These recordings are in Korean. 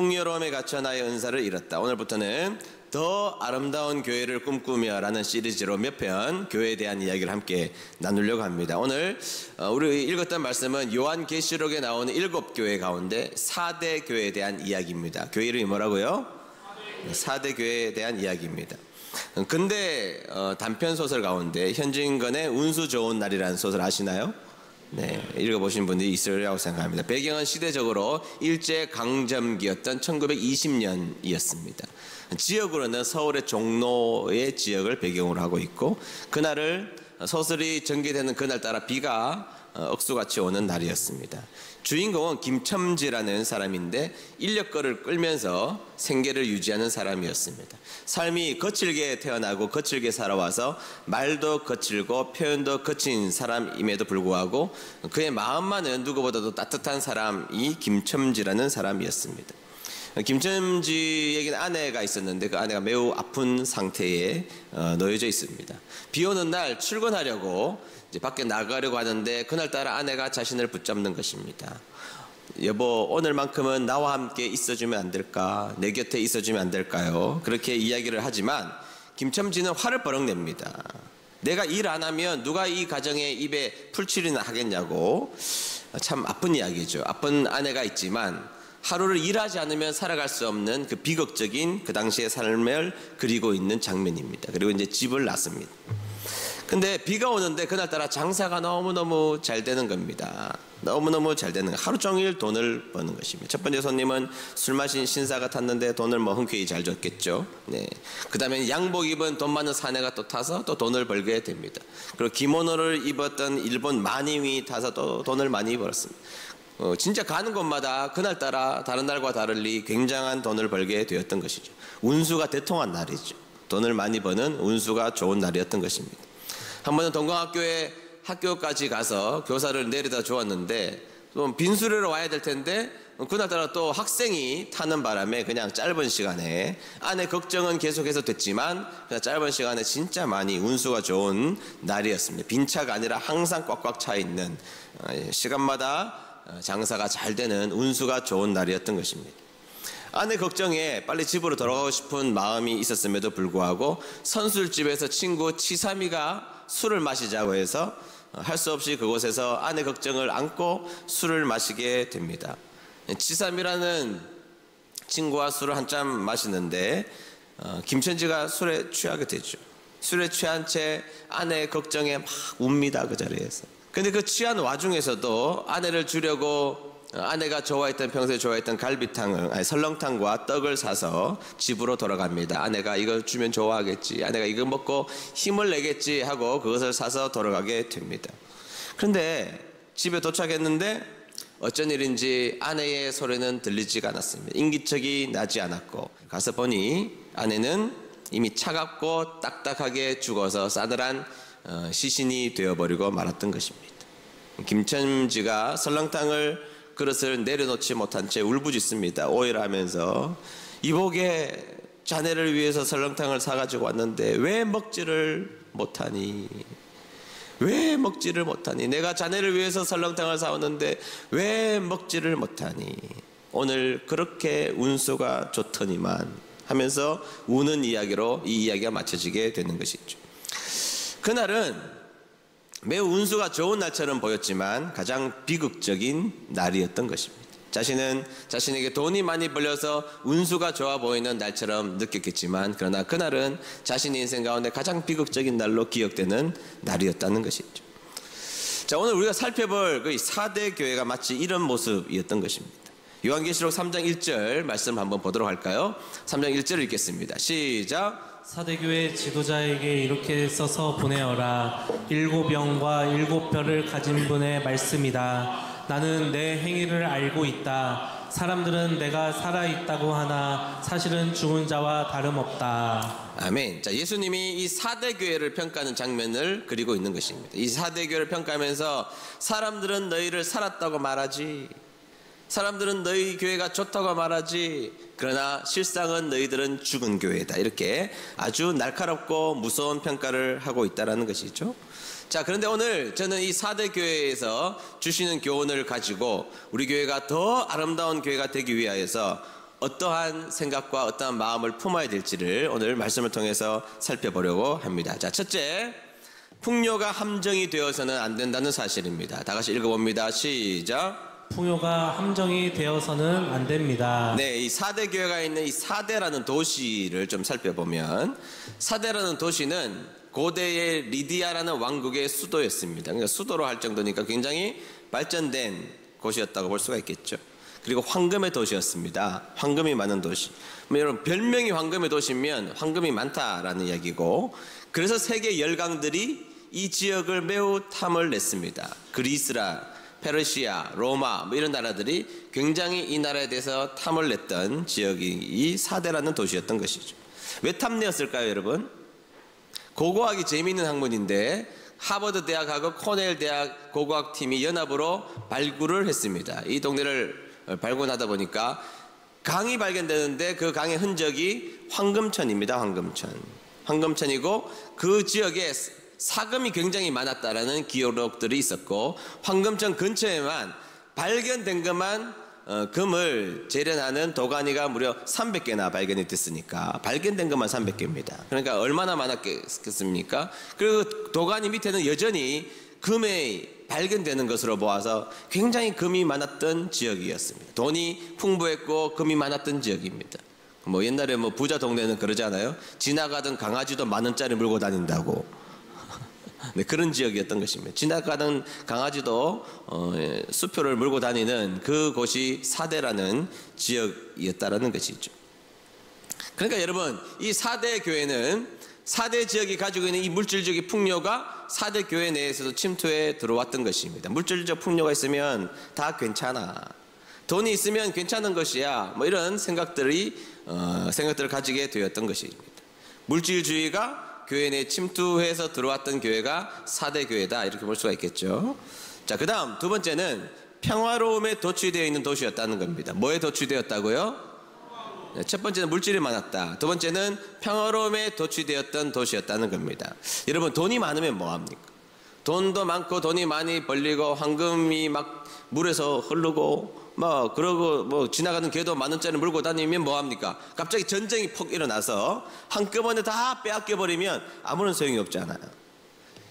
풍요로움에 갇혀 나의 은사를 잃었다. 오늘부터는 더 아름다운 교회를 꿈꾸며 라는 시리즈로 몇 편 교회에 대한 이야기를 함께 나누려고 합니다. 오늘 우리 읽었던 말씀은 요한계시록에 나오는 7교회 가운데 4대 교회에 대한 이야기입니다. 교회 이름이 뭐라고요? 4대 교회에 대한 이야기입니다. 근데 단편 소설 가운데 현진건의 운수 좋은 날이라는 소설 아시나요? 네, 읽어보신 분들이 있으리라고 생각합니다. 배경은 시대적으로 일제강점기였던 1920년이었습니다. 지역으로는 서울의 종로의 지역을 배경으로 하고 있고, 그날을 소설이 전개되는 그날따라 비가 억수같이 오는 날이었습니다. 주인공은 김첨지라는 사람인데 인력거를 끌면서 생계를 유지하는 사람이었습니다. 삶이 거칠게 태어나고 거칠게 살아와서 말도 거칠고 표현도 거친 사람임에도 불구하고 그의 마음만은 누구보다도 따뜻한 사람이 김첨지라는 사람이었습니다. 김첨지에게는 아내가 있었는데 그 아내가 매우 아픈 상태에 놓여져 있습니다. 비 오는 날 출근하려고 이제 밖에 나가려고 하는데 그날따라 아내가 자신을 붙잡는 것입니다. 여보, 오늘만큼은 나와 함께 있어주면 안 될까? 내 곁에 있어주면 안 될까요? 그렇게 이야기를 하지만 김첨지는 화를 버럭 냅니다. 내가 일 안 하면 누가 이 가정에 입에 풀칠이나 하겠냐고. 참 아픈 이야기죠. 아픈 아내가 있지만 하루를 일하지 않으면 살아갈 수 없는 그 비극적인 그 당시의 삶을 그리고 있는 장면입니다. 그리고 이제 집을 낳습니다. 근데 비가 오는데 그날따라 장사가 너무너무 잘 되는 겁니다. 너무너무 잘 되는 거. 하루 종일 돈을 버는 것입니다. 첫 번째 손님은 술 마신 신사가 탔는데 돈을 뭐 흔쾌히 잘 줬겠죠. 네. 그 다음에 양복 입은 돈 많은 사내가 또 타서 또 돈을 벌게 됩니다. 그리고 기모노를 입었던 일본 마님이 타서 또 돈을 많이 벌었습니다. 진짜 가는 곳마다 그날따라 다른 날과 다르리 굉장한 돈을 벌게 되었던 것이죠. 운수가 대통한 날이죠. 돈을 많이 버는 운수가 좋은 날이었던 것입니다. 한 번은 동광학교에 학교까지 가서 교사를 내려다 주었는데 좀 빈수레로 와야 될 텐데 그날따라 또 학생이 타는 바람에 그냥 짧은 시간에 아내 걱정은 계속해서 됐지만 그냥 짧은 시간에 진짜 많이 운수가 좋은 날이었습니다. 빈 차가 아니라 항상 꽉꽉 차 있는 시간마다 장사가 잘 되는 운수가 좋은 날이었던 것입니다. 아내 걱정에 빨리 집으로 돌아가고 싶은 마음이 있었음에도 불구하고 선술집에서 친구 치삼이가 술을 마시자고 해서 할 수 없이 그곳에서 아내 걱정을 안고 술을 마시게 됩니다. 치삼이라는 친구와 술을 한잔 마시는데 김첨지가 술에 취하게 되죠. 술에 취한 채 아내의 걱정에 막 웁니다. 그 자리에서. 근데 그 취한 와중에서도 아내를 주려고 아내가 평소에 좋아했던 설렁탕과 떡을 사서 집으로 돌아갑니다. 아내가 이거 주면 좋아하겠지, 아내가 이거 먹고 힘을 내겠지 하고 그것을 사서 돌아가게 됩니다. 그런데 집에 도착했는데 어쩐 일인지 아내의 소리는 들리지가 않았습니다. 인기척이 나지 않았고 가서 보니 아내는 이미 차갑고 딱딱하게 죽어서 싸늘한 시신이 되어버리고 말았던 것입니다. 김첨지가 설렁탕을 그릇을 내려놓지 못한 채 울부짖습니다. 오열하면서 이복에 자네를 위해서 설렁탕을 사가지고 왔는데 왜 먹지를 못하니? 왜 먹지를 못하니? 내가 자네를 위해서 설렁탕을 사왔는데 왜 먹지를 못하니? 오늘 그렇게 운수가 좋더니만 하면서 우는 이야기로 이 이야기가 마쳐지게 되는 것이죠. 그날은 매우 운수가 좋은 날처럼 보였지만 가장 비극적인 날이었던 것입니다. 자신은 자신에게 돈이 많이 벌려서 운수가 좋아 보이는 날처럼 느꼈겠지만 그러나 그날은 자신의 인생 가운데 가장 비극적인 날로 기억되는 날이었다는 것이죠. 자, 오늘 우리가 살펴볼 그 4대 교회가 마치 이런 모습이었던 것입니다. 요한계시록 3장 1절 말씀 한번 보도록 할까요? 3장 1절을 읽겠습니다. 시작. 사대교회 지도자에게 이렇게 써서 보내어라. 7영과 7별을 가진 분의 말씀이다. 나는 내 행위를 알고 있다. 사람들은 내가 살아있다고 하나 사실은 죽은 자와 다름없다. 아멘. 자, 예수님이 이 4대 교회를 평가하는 장면을 그리고 있는 것입니다. 이 4대 교회를 평가하면서 사람들은 너희를 살았다고 말하지, 사람들은 너희 교회가 좋다고 말하지, 그러나 실상은 너희들은 죽은 교회다. 이렇게 아주 날카롭고 무서운 평가를 하고 있다는 것이죠. 자, 그런데 오늘 저는 이 4대 교회에서 주시는 교훈을 가지고 우리 교회가 더 아름다운 교회가 되기 위하여서 어떠한 생각과 어떠한 마음을 품어야 될지를 오늘 말씀을 통해서 살펴보려고 합니다. 자, 첫째, 풍요가 함정이 되어서는 안 된다는 사실입니다. 다 같이 읽어봅니다. 시작. 풍요가 함정이 되어서는 안 됩니다. 네, 이 사대 교회가 있는 이 사대라는 도시를 좀 살펴보면, 사대라는 도시는 고대의 리디아라는 왕국의 수도였습니다. 그러니까 수도로 할 정도니까 굉장히 발전된 곳이었다고 볼 수가 있겠죠. 그리고 황금의 도시였습니다. 황금이 많은 도시. 여러분, 별명이 황금의 도시면 황금이 많다라는 이야기고, 그래서 세계 열강들이 이 지역을 매우 탐을 냈습니다. 그리스라, 페르시아, 로마 이런 나라들이 굉장히 이 나라에 대해서 탐을 냈던 지역이 이 사대라는 도시였던 것이죠. 왜 탐내었을까요, 여러분? 고고학이 재미있는 학문인데 하버드 대학하고 코넬 대학 고고학팀이 연합으로 발굴을 했습니다. 이 동네를 발굴하다 보니까 강이 발견되는데 그 강의 흔적이 황금천입니다. 황금천이고 그 지역에 사금이 굉장히 많았다라는 기록들이 있었고, 황금천 근처에만 발견된 것만 금을 재련하는 도가니가 무려 300개나 발견이 됐으니까 발견된 것만 300개입니다. 그러니까 얼마나 많았겠습니까? 그리고 도가니 밑에는 여전히 금이 발견되는 것으로 보아서 굉장히 금이 많았던 지역이었습니다. 돈이 풍부했고 금이 많았던 지역입니다. 뭐 옛날에 뭐 부자 동네는 그러잖아요. 지나가던 강아지도 10,000원짜리 물고 다닌다고. 네, 그런 지역이었던 것입니다. 지나가던 강아지도 수표를 물고 다니는 그곳이 사대라는 지역이었다라는 것이죠. 그러니까 여러분, 이 사대 교회는 사대 지역이 가지고 있는 이 물질적인 풍요가 사대 교회 내에서도 침투해 들어왔던 것입니다. 물질적 풍요가 있으면 다 괜찮아, 돈이 있으면 괜찮은 것이야, 뭐 이런 생각들을 가지게 되었던 것입니다. 물질주의가 교회 내에 침투해서 들어왔던 교회가 사대 교회다, 이렇게 볼 수가 있겠죠. 자, 그 다음 두 번째는 평화로움에 도취되어 있는 도시였다는 겁니다. 뭐에 도취되었다고요? 네, 첫 번째는 물질이 많았다. 두 번째는 평화로움에 도취되었던 도시였다는 겁니다. 여러분, 돈이 많으면 뭐합니까? 돈도 많고 돈이 많이 벌리고 황금이 막 물에서 흐르고 그러고 지나가는 개도 10,000원짜리 물고 다니면 뭐합니까? 갑자기 전쟁이 폭 일어나서 한꺼번에 다 빼앗겨 버리면 아무런 소용이 없잖아요.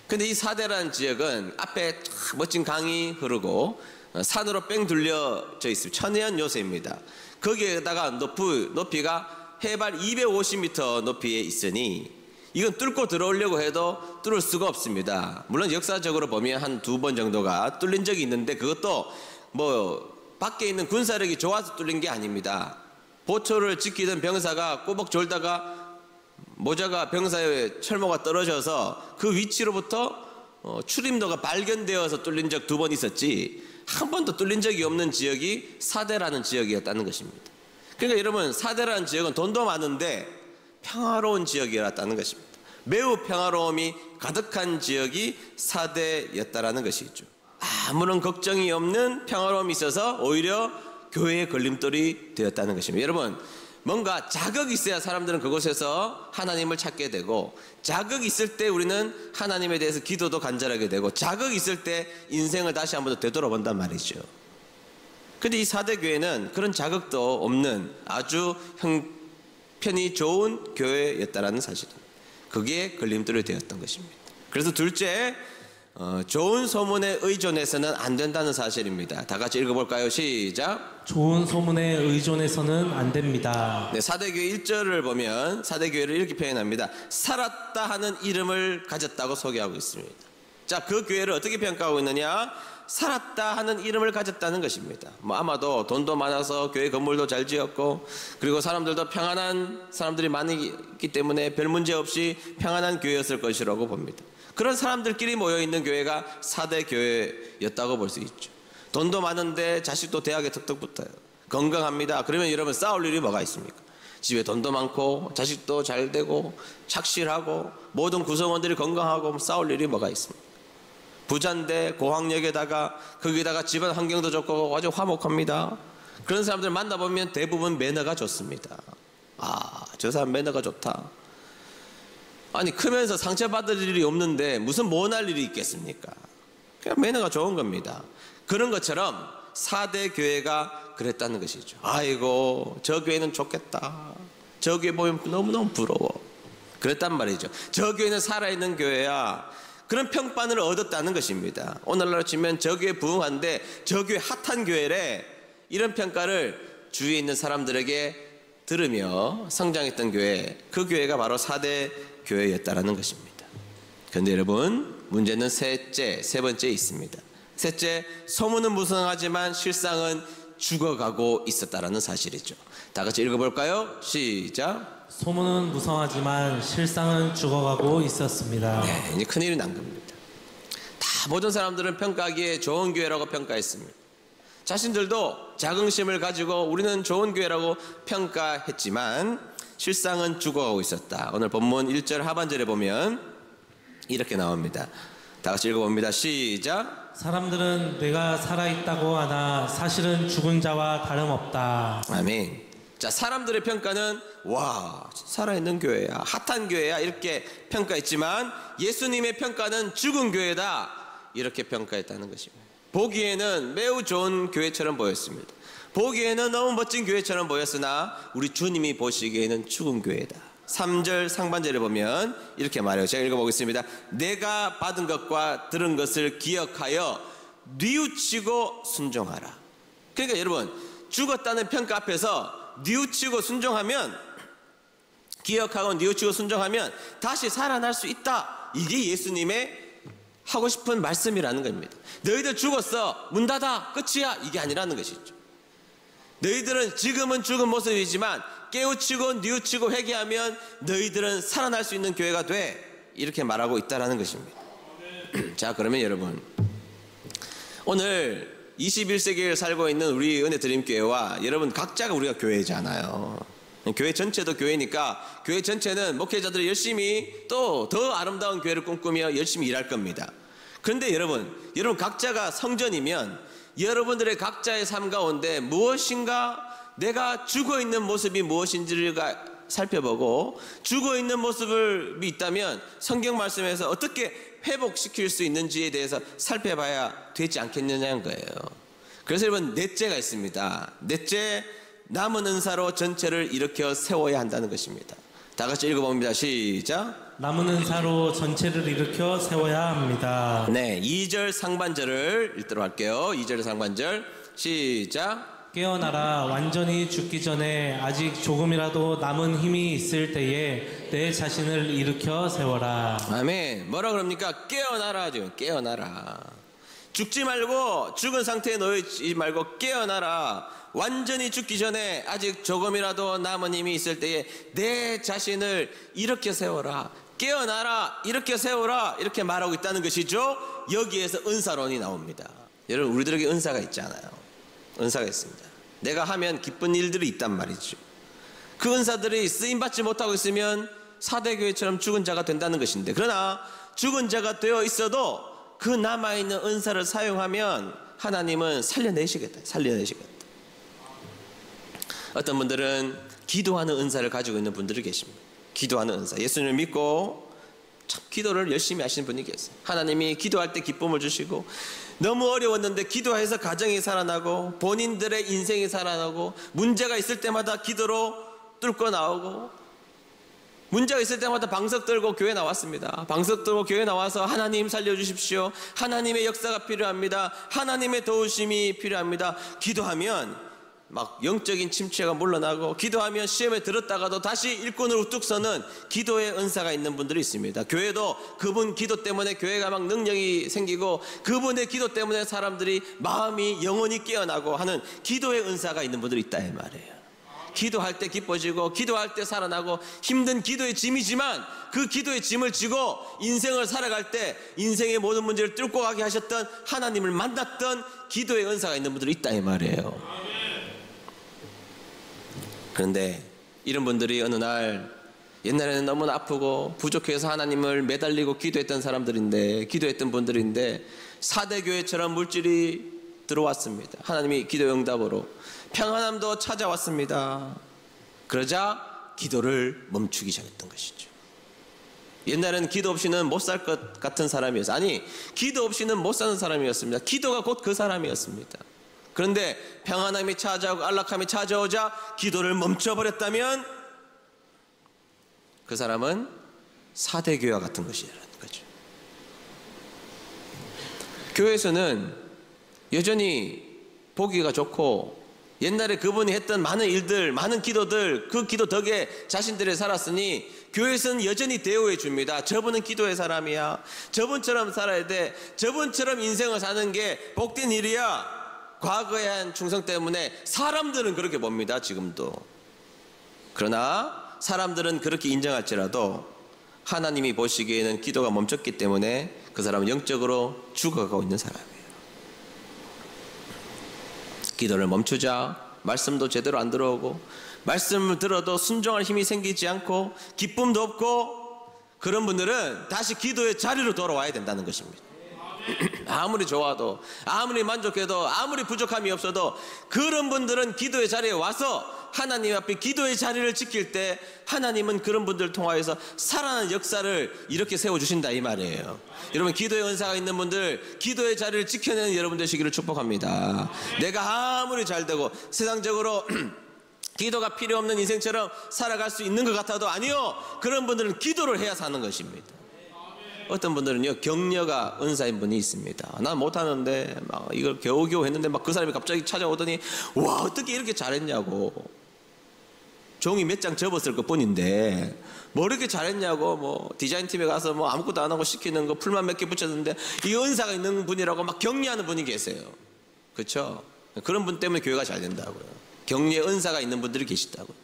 근데 이 사대라는 지역은 앞에 멋진 강이 흐르고 산으로 뺑 둘려져 있습니다. 천연 요새입니다. 거기에다가 높이가 해발 250m 높이에 있으니 이건 뚫고 들어오려고 해도 뚫을 수가 없습니다. 물론 역사적으로 보면 한 2번 정도가 뚫린 적이 있는데, 그것도 밖에 있는 군사력이 좋아서 뚫린 게 아닙니다. 보초를 지키던 병사가 꼬박 졸다가 모자가 병사의 철모가 떨어져서 그 위치로부터 출입로가 발견되어서 뚫린 적 2번 있었지, 한 번도 뚫린 적이 없는 지역이 사대라는 지역이었다는 것입니다. 그러니까 여러분, 사대라는 지역은 돈도 많은데 평화로운 지역이었다는 것입니다. 매우 평화로움이 가득한 지역이 사대였다라는 것이죠. 아무런 걱정이 없는 평화로움이 있어서 오히려 교회의 걸림돌이 되었다는 것입니다. 여러분, 뭔가 자극이 있어야 사람들은 그곳에서 하나님을 찾게 되고, 자극이 있을 때 우리는 하나님에 대해서 기도도 간절하게 되고, 자극이 있을 때 인생을 다시 한번 더 되돌아본단 말이죠. 근데 이 사대교회는 그런 자극도 없는 아주 형편이 좋은 교회였다라는 사실입니다. 그게 걸림돌이 되었던 것입니다. 그래서 둘째, 좋은 소문에 의존해서는 안 된다는 사실입니다. 다 같이 읽어볼까요? 시작. 좋은 소문에 의존해서는 안 됩니다. 네, 사대교회 1절을 보면 사대교회를 이렇게 표현합니다. 살았다 하는 이름을 가졌다고 소개하고 있습니다. 자, 그 교회를 어떻게 평가하고 있느냐? 살았다 하는 이름을 가졌다는 것입니다. 아마도 돈도 많아서 교회 건물도 잘 지었고, 그리고 사람들도 평안한 사람들이 많기 때문에 별 문제 없이 평안한 교회였을 것이라고 봅니다. 그런 사람들끼리 모여있는 교회가 사대 교회였다고 볼 수 있죠. 돈도 많은데 자식도 대학에 턱턱 붙어요. 건강합니다. 그러면 여러분, 싸울 일이 뭐가 있습니까? 집에 돈도 많고 자식도 잘 되고 착실하고 모든 구성원들이 건강하고 싸울 일이 뭐가 있습니까? 부자인데 고학력에다가 거기다가 집안 환경도 좋고 아주 화목합니다. 그런 사람들 만나보면 대부분 매너가 좋습니다. 저 사람 매너가 좋다. 아니, 크면서 상처받을 일이 없는데 무슨 모날 일이 있겠습니까? 그냥 매너가 좋은 겁니다. 그런 것처럼 4대 교회가 그랬다는 것이죠. 아이고, 저 교회는 좋겠다. 저 교회 보면 너무너무 부러워. 그랬단 말이죠. 저 교회는 살아있는 교회야. 그런 평판을 얻었다는 것입니다. 오늘날로 치면 저 교회 부흥한데 저 교회 핫한 교회래. 이런 평가를 주위에 있는 사람들에게 들으며 성장했던 교회, 그 교회가 바로 4대 교회였다라는 것입니다. 그런데 여러분, 문제는 세 번째에 있습니다. 셋째, 소문은 무성하지만 실상은 죽어가고 있었다라는 사실이죠. 다 같이 읽어볼까요? 시작. 소문은 무성하지만 실상은 죽어가고 있었습니다. 네, 이제 큰일이 난 겁니다. 다 모든 사람들은 평가하기에 좋은 교회라고 평가했습니다. 자신들도 자긍심을 가지고 우리는 좋은 교회라고 평가했지만 실상은 죽어가고 있었다. 오늘 본문 1절 하반절에 보면 이렇게 나옵니다. 다 같이 읽어봅니다. 시작. 사람들은 내가 살아있다고 하나 사실은 죽은 자와 다름없다. 아멘. 자, 사람들의 평가는 와, 살아있는 교회야, 핫한 교회야 이렇게 평가했지만 예수님의 평가는 죽은 교회다 이렇게 평가했다는 것입니다. 보기에는 매우 좋은 교회처럼 보였습니다. 보기에는 너무 멋진 교회처럼 보였으나 우리 주님이 보시기에는 죽은 교회다. 3절 상반절에 보면 이렇게 말해요. 제가 읽어보겠습니다. 내가 받은 것과 들은 것을 기억하여 뉘우치고 순종하라. 그러니까 여러분, 죽었다는 평가 앞에서 뉘우치고 순종하면, 기억하고 뉘우치고 순종하면 다시 살아날 수 있다. 이게 예수님의 하고 싶은 말씀이라는 겁니다. 너희들 죽었어, 문 닫아, 끝이야, 이게 아니라는 것이죠. 너희들은 지금은 죽은 모습이지만 깨우치고 뉘우치고 회개하면 너희들은 살아날 수 있는 교회가 돼, 이렇게 말하고 있다는 것입니다. 자, 그러면 여러분, 오늘 21세기에 살고 있는 우리 은혜드림교회와 여러분 각자가 우리가 교회잖아요. 교회 전체도 교회니까 교회 전체는 목회자들이 열심히 또 더 아름다운 교회를 꿈꾸며 열심히 일할 겁니다. 그런데 여러분 각자가 성전이면 여러분들의 각자의 삶 가운데 무엇인가 내가 죽어있는 모습이 무엇인지를 살펴보고, 죽어있는 모습이 있다면 성경 말씀에서 어떻게 회복시킬 수 있는지에 대해서 살펴봐야 되지 않겠느냐는 거예요. 그래서 여러분, 넷째가 있습니다. 넷째, 남은 은사로 전체를 일으켜 세워야 한다는 것입니다. 다 같이 읽어봅니다. 시작. 남은 은사로 전체를 일으켜 세워야 합니다. 네, 2절 상반절을 읽도록 할게요. 2절 상반절 시작. 깨어나라. 완전히 죽기 전에 아직 조금이라도 남은 힘이 있을 때에 내 자신을 일으켜 세워라. 아멘. 뭐라 그럽니까? 깨어나라. 지금 깨어나라. 죽지 말고, 죽은 상태에 놓이지 말고 깨어나라. 완전히 죽기 전에 아직 조금이라도 남은 힘이 있을 때에 내 자신을 일으켜 세워라. 깨어나라, 일으켜 세워라, 이렇게 말하고 있다는 것이죠. 여기에서 은사론이 나옵니다. 여러분, 우리들에게 은사가 있잖아요. 은사가 있습니다. 내가 하면 기쁜 일들이 있단 말이죠. 그 은사들이 쓰임받지 못하고 있으면 4대 교회처럼 죽은 자가 된다는 것인데, 그러나 죽은 자가 되어 있어도 그 남아있는 은사를 사용하면 하나님은 살려내시겠다. 어떤 분들은 기도하는 은사를 가지고 있는 분들이 계십니다. 기도하는 은사, 예수님을 믿고 참 기도를 열심히 하시는 분이 계세요. 하나님이 기도할 때 기쁨을 주시고, 너무 어려웠는데 기도해서 가정이 살아나고 본인들의 인생이 살아나고, 문제가 있을 때마다 기도로 뚫고 나오고, 문제가 있을 때마다 방석 들고 교회 나왔습니다. 방석 들고 교회 나와서 하나님 살려주십시오, 하나님의 역사가 필요합니다, 하나님의 도우심이 필요합니다. 기도하면 막 영적인 침체가 물러나고, 기도하면 시험에 들었다가도 다시 일꾼으로 우뚝 서는 기도의 은사가 있는 분들이 있습니다. 교회도 그분 기도 때문에 교회가 막 능력이 생기고, 그분의 기도 때문에 사람들이 마음이 영원히 깨어나고 하는 기도의 은사가 있는 분들이 있다 이 말이에요. 기도할 때 기뻐지고, 기도할 때 살아나고, 힘든 기도의 짐이지만 그 기도의 짐을 지고 인생을 살아갈 때 인생의 모든 문제를 뚫고 가게 하셨던 하나님을 만났던 기도의 은사가 있는 분들이 있다 이 말이에요. 그런데 이런 분들이 어느 날, 옛날에는 너무나 아프고 부족해서 하나님을 매달리고 기도했던 분들인데 4대 교회처럼 물질이 들어왔습니다. 하나님이 기도 응답으로 평안함도 찾아왔습니다. 그러자 기도를 멈추기 시작했던 것이죠. 옛날에는 기도 없이는 못 살 것 같은 사람이었어요. 아니, 기도 없이는 못 사는 사람이었습니다. 기도가 곧 그 사람이었습니다. 그런데 평안함이 찾아오고 안락함이 찾아오자 기도를 멈춰버렸다면 그 사람은 사대교회와 같은 것이라는 거죠. 교회에서는 여전히 보기가 좋고 옛날에 그분이 했던 많은 일들, 많은 기도들, 그 기도 덕에 자신들이 살았으니 교회에서는 여전히 대우해 줍니다. 저분은 기도의 사람이야. 저분처럼 살아야 돼. 저분처럼 인생을 사는 게 복된 일이야. 과거에 한 충성 때문에 사람들은 그렇게 봅니다. 지금도. 그러나 사람들은 그렇게 인정할지라도 하나님이 보시기에는 기도가 멈췄기 때문에 그 사람은 영적으로 죽어가고 있는 사람이에요. 기도를 멈추자 말씀도 제대로 안 들어오고 말씀을 들어도 순종할 힘이 생기지 않고 기쁨도 없고 그런 분들은 다시 기도의 자리로 돌아와야 된다는 것입니다. 아무리 좋아도 아무리 만족해도 아무리 부족함이 없어도 그런 분들은 기도의 자리에 와서 하나님 앞에 기도의 자리를 지킬 때 하나님은 그런 분들을 통하여서 살아나는 역사를 이렇게 세워주신다 이 말이에요. 여러분 기도의 은사가 있는 분들 기도의 자리를 지켜내는 여러분 되시기를 축복합니다. 내가 아무리 잘되고 세상적으로 기도가 필요 없는 인생처럼 살아갈 수 있는 것 같아도 아니요, 그런 분들은 기도를 해야 사는 것입니다. 어떤 분들은요 격려가 은사인 분이 있습니다. 난 못하는데 막 이걸 겨우겨우 했는데 막 그 사람이 갑자기 찾아오더니 와 어떻게 이렇게 잘했냐고, 종이 몇 장 접었을 것 뿐인데 뭐 이렇게 잘했냐고, 뭐 디자인팀에 가서 뭐 아무것도 안 하고 시키는 거 풀만 몇 개 붙였는데 이 은사가 있는 분이라고 막 격려하는 분이 계세요. 그렇죠? 그런 분 때문에 교회가 잘 된다고요. 격려의 은사가 있는 분들이 계시다고요.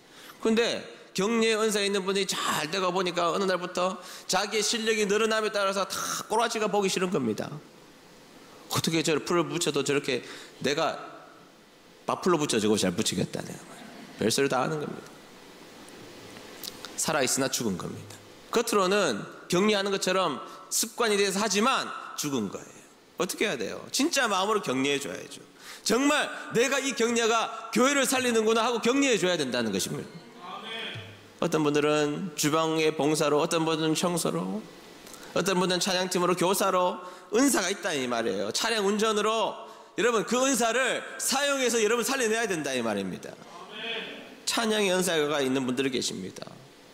그런데 격려의 은사 있는 분이 잘 되고 보니까 어느 날부터 자기의 실력이 늘어남에 따라서 다 꼬라지가 보기 싫은 겁니다. 어떻게 저 풀을 붙여도 저렇게 내가 밥풀로 붙여주고 잘 붙이겠다네. 별소리 다 하는 겁니다. 살아있으나 죽은 겁니다. 겉으로는 격려하는 것처럼 습관이 돼서 하지만 죽은 거예요. 어떻게 해야 돼요? 진짜 마음으로 격려해 줘야죠. 정말 내가 이 격려가 교회를 살리는구나 하고 격려해 줘야 된다는 것입니다. 어떤 분들은 주방의 봉사로, 어떤 분들은 청소로, 어떤 분들은 찬양팀으로, 교사로 은사가 있다 이 말이에요. 차량 운전으로 여러분 그 은사를 사용해서 여러분 살려내야 된다 이 말입니다. 찬양의 은사가 있는 분들이 계십니다.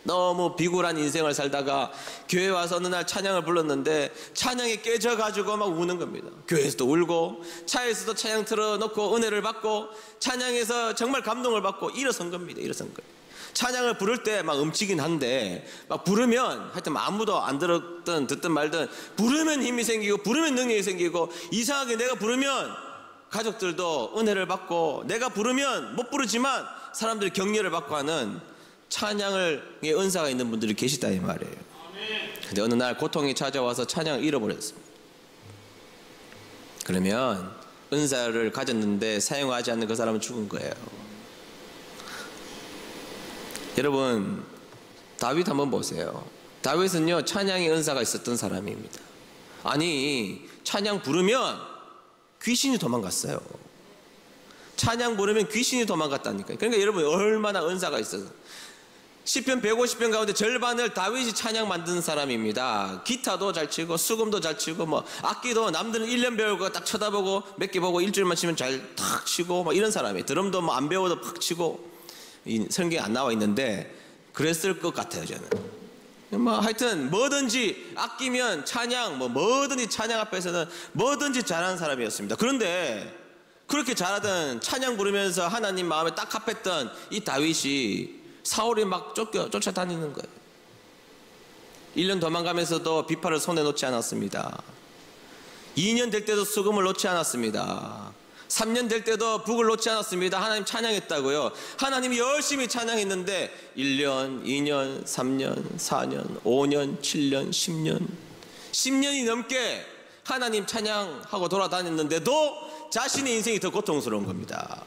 너무 비굴한 인생을 살다가 교회 와서 어느 날 찬양을 불렀는데 찬양에 깨져가지고 막 우는 겁니다. 교회에서도 울고 차에서도 찬양 틀어놓고 은혜를 받고 찬양에서 정말 감동을 받고 일어선 겁니다. 일어선 거예요. 찬양을 부를 때 막 음치긴 한데 막 부르면 하여튼 아무도 안 들었든 듣든 말든 부르면 힘이 생기고 부르면 능력이 생기고 이상하게 내가 부르면 가족들도 은혜를 받고 내가 부르면 못 부르지만 사람들이 격려를 받고 하는 찬양의 은사가 있는 분들이 계시다 이 말이에요. 근데 어느 날 고통이 찾아와서 찬양을 잃어버렸습니다. 그러면 은사를 가졌는데 사용하지 않는 그 사람은 죽은 거예요. 여러분 다윗 한번 보세요. 다윗은요 찬양의 은사가 있었던 사람입니다. 아니 찬양 부르면 귀신이 도망갔어요. 찬양 부르면 귀신이 도망갔다니까요. 그러니까 여러분 얼마나 은사가 있어서 시편 150편 가운데 절반을 다윗이 찬양 만드는 사람입니다. 기타도 잘 치고 수금도 잘 치고 뭐 악기도 남들은 1년 배우고 딱 쳐다보고 몇 개 보고 일주일만 치면 잘 탁 치고 막 이런 사람이에요. 드럼도 뭐 안 배워도 팍 치고 이 성경에 안 나와 있는데 그랬을 것 같아요 저는. 뭐 하여튼 뭐든지 아끼면 찬양 뭐든지 찬양 앞에서는 뭐든지 잘하는 사람이었습니다. 그런데 그렇게 잘하던 찬양 부르면서 하나님 마음에 딱 합했던 이 다윗이 사울이 막 쫓아다니는 거예요. 1년 도망가면서도 비파를 손에 놓지 않았습니다. 2년 될 때도 수금을 놓지 않았습니다. 3년 될 때도 북을 놓지 않았습니다. 하나님 찬양했다고요. 하나님이 열심히 찬양했는데 1년, 2년, 3년, 4년, 5년, 7년, 10년 10년이 넘게 하나님 찬양하고 돌아다녔는데도 자신의 인생이 더 고통스러운 겁니다.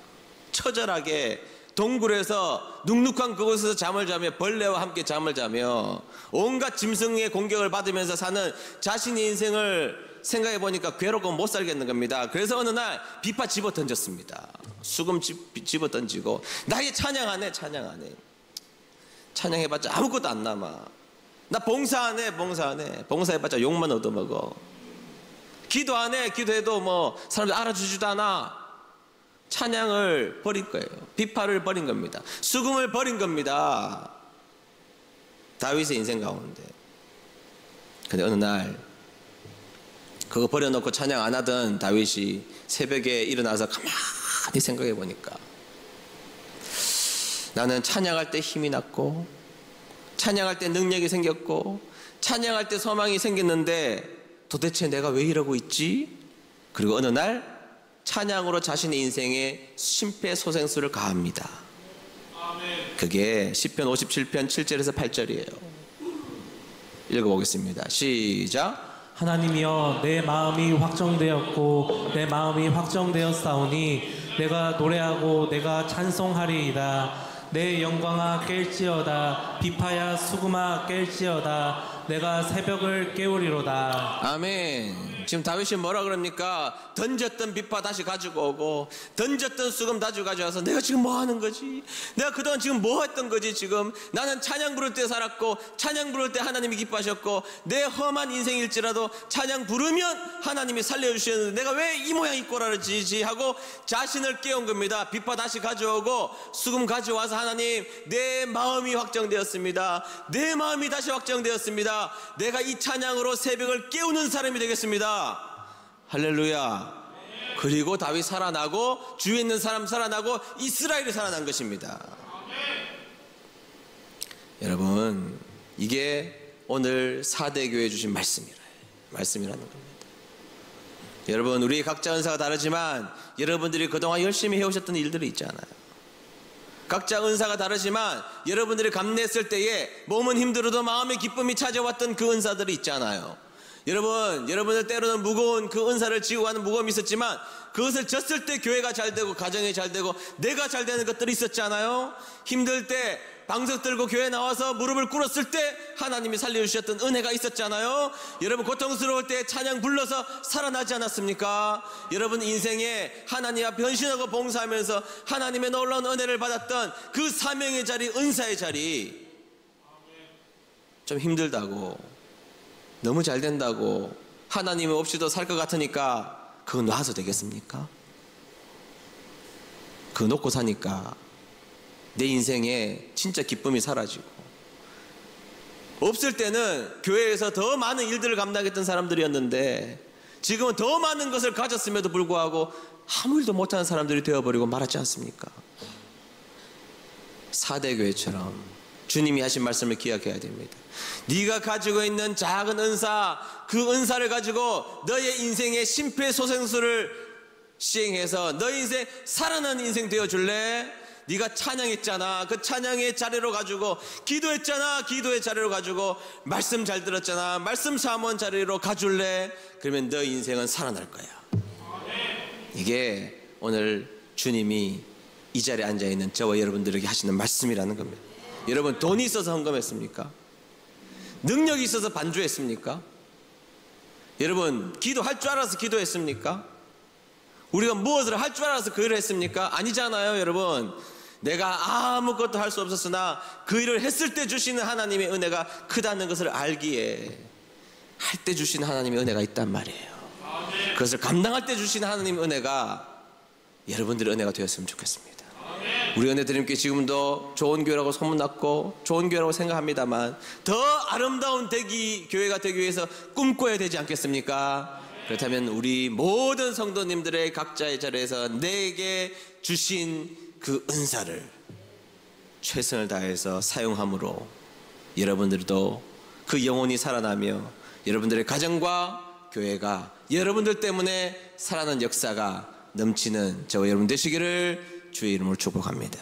처절하게 동굴에서 눅눅한 그곳에서 잠을 자며 벌레와 함께 잠을 자며 온갖 짐승의 공격을 받으면서 사는 자신의 인생을 생각해 보니까 괴롭고 못 살겠는 겁니다. 그래서 어느 날 비파 집어 던졌습니다. 수금 집어 던지고 나의 찬양하네 찬양해봤자 아무것도 안 남아. 나 봉사하네 봉사해봤자 욕만 얻어먹어. 기도하네 기도해도 뭐 사람들 알아주지도 않아. 찬양을 버릴 거예요. 비파를 버린 겁니다. 수금을 버린 겁니다. 다윗의 인생 가운데. 근데 어느 날 그거 버려놓고 찬양 안 하던 다윗이 새벽에 일어나서 가만히 생각해 보니까 나는 찬양할 때 힘이 났고 찬양할 때 능력이 생겼고 찬양할 때 소망이 생겼는데 도대체 내가 왜 이러고 있지? 그리고 어느 날 찬양으로 자신의 인생에 심폐소생술을 가합니다. 그게 시편 57편 7절에서 8절이에요. 읽어보겠습니다. 시작. 하나님이여 내 마음이 확정되었고 내 마음이 확정되었사오니 내가 노래하고 내가 찬송하리이다. 내 영광아 깰지어다. 비파야 수금아 깰지어다. 내가 새벽을 깨우리로다. 아멘. 지금 다윗이 뭐라 그럽니까? 던졌던 비파 다시 가지고 오고 던졌던 수금 다시 가져와서 내가 지금 뭐 하는 거지? 내가 그동안 지금 뭐 했던 거지? 지금 나는 찬양 부를 때 살았고 찬양 부를 때 하나님이 기뻐하셨고 내 험한 인생일지라도 찬양 부르면 하나님이 살려주셨는데 내가 왜 이 모양 이 꼴하지 하고 자신을 깨운 겁니다. 비파 다시 가져오고 수금 가져와서 하나님 내 마음이 확정되었습니다. 내 마음이 다시 확정되었습니다. 내가 이 찬양으로 새벽을 깨우는 사람이 되겠습니다. 할렐루야. 그리고 다윗 살아나고 주위에 있는 사람 살아나고 이스라엘이 살아난 것입니다. 여러분 이게 오늘 4대 교회에 주신 말씀이라는 겁니다. 여러분 우리 각자 은사가 다르지만 여러분들이 그동안 열심히 해오셨던 일들이 있잖아요. 각자 은사가 다르지만 여러분들이 감내했을 때에 몸은 힘들어도 마음의 기쁨이 찾아왔던 그 은사들이 있잖아요. 여러분들 때로는 무거운 그 은사를 지고 가는 무거움이 있었지만 그것을 졌을 때 교회가 잘 되고 가정이 잘 되고 내가 잘 되는 것들이 있었잖아요. 힘들 때 방석 들고 교회 나와서 무릎을 꿇었을 때 하나님이 살려주셨던 은혜가 있었잖아요. 여러분 고통스러울 때 찬양 불러서 살아나지 않았습니까? 여러분 인생에 하나님 앞에 헌신하고 봉사하면서 하나님의 놀라운 은혜를 받았던 그 사명의 자리, 은사의 자리, 좀 힘들다고 너무 잘 된다고 하나님 없이도 살 것 같으니까 그거 놔서 되겠습니까? 그거 놓고 사니까 내 인생에 진짜 기쁨이 사라지고 없을 때는 교회에서 더 많은 일들을 감당했던 사람들이었는데 지금은 더 많은 것을 가졌음에도 불구하고 아무 일도 못하는 사람들이 되어버리고 말았지 않습니까? 4대 교회처럼 주님이 하신 말씀을 기억해야 됩니다. 네가 가지고 있는 작은 은사, 그 은사를 가지고 너의 인생의 심폐소생술을 시행해서 너의 인생 살아나는 인생 되어줄래? 네가 찬양했잖아. 그 찬양의 자리로 가지고 기도했잖아. 기도의 자리로 가지고 말씀 잘 들었잖아. 말씀 사모한 자리로 가줄래? 그러면 너 인생은 살아날 거야. 이게 오늘 주님이 이 자리에 앉아있는 저와 여러분들에게 하시는 말씀이라는 겁니다. 여러분 돈이 있어서 헌금했습니까? 능력이 있어서 반주했습니까? 여러분 기도할 줄 알아서 기도했습니까? 우리가 무엇을 할 줄 알아서 그 일을 했습니까? 아니잖아요. 여러분 내가 아무것도 할 수 없었으나 그 일을 했을 때 주시는 하나님의 은혜가 크다는 것을 알기에 할 때 주시는 하나님의 은혜가 있단 말이에요. 그것을 감당할 때 주시는 하나님의 은혜가 여러분들의 은혜가 되었으면 좋겠습니다. 우리 은혜드림께 지금도 좋은 교회라고 소문났고 좋은 교회라고 생각합니다만 더 아름다운 교회가 되기 위해서 꿈꿔야 되지 않겠습니까? 그렇다면 우리 모든 성도님들의 각자의 자리에서 내게 주신 그 은사를 최선을 다해서 사용함으로 여러분들도 그 영혼이 살아나며 여러분들의 가정과 교회가 여러분들 때문에 살아나는 역사가 넘치는 저와 여러분 되시기를 주의 이름으로 축복합니다.